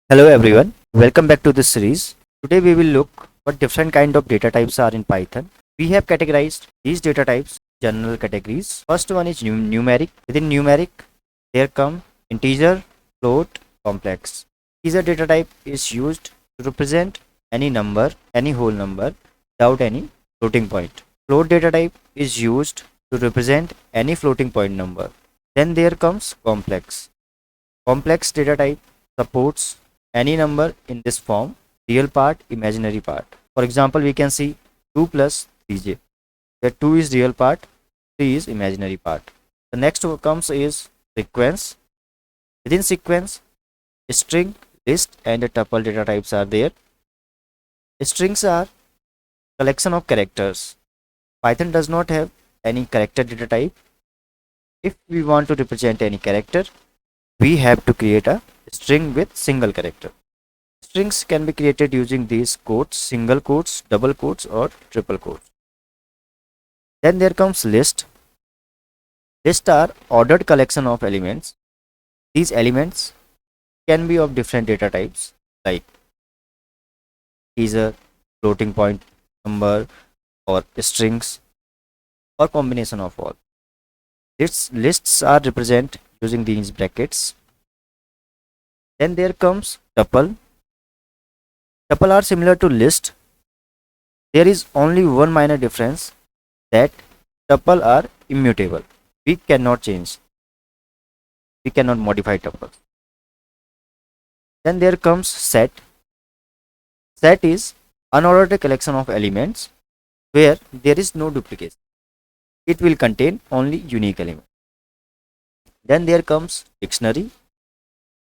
Hello everyone, welcome back to this series. Today we will look what different kind of data types are in Python. We have categorized these data types general categories. First one is numeric. Within numeric, there come integer, float, complex. Integer data type is used to represent any number, any whole number without any floating point. Float data type is used to represent any floating point number. Then there comes complex. Complex data type supports any number in this form, real part, imaginary part. For example, we can see 2 plus 3j. The 2 is real part, 3 is imaginary part. The next comes is sequence. Within sequence, string, list and a tuple data types are there. Strings are collection of characters. Python does not have any character data type. If we want to represent any character, we have to create a string with single character. Strings can be created using these quotes, single quotes, double quotes or triple quotes. Then there comes list. Lists are ordered collection of elements. These elements can be of different data types like integer, floating point number or strings or combination of all. Lists are represented using these brackets. Then there comes tuple. Tuple are similar to list. There is only one minor difference that tuple are immutable. We cannot change. We cannot modify tuples. Then there comes set. Set is unordered collection of elements where there is no duplication. It will contain only unique elements. Then there comes dictionary.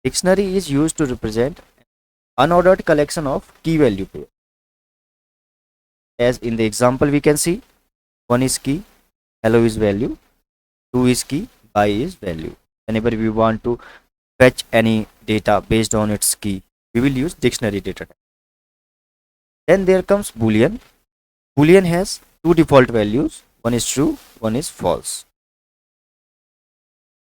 Dictionary is used to represent unordered collection of key value pairs. As in the example we can see 1 is key, hello is value, 2 is key, bye is value. Whenever we want to fetch any data based on its key, we will use dictionary data type. Then there comes boolean. Boolean has two default values, one is true, one is false.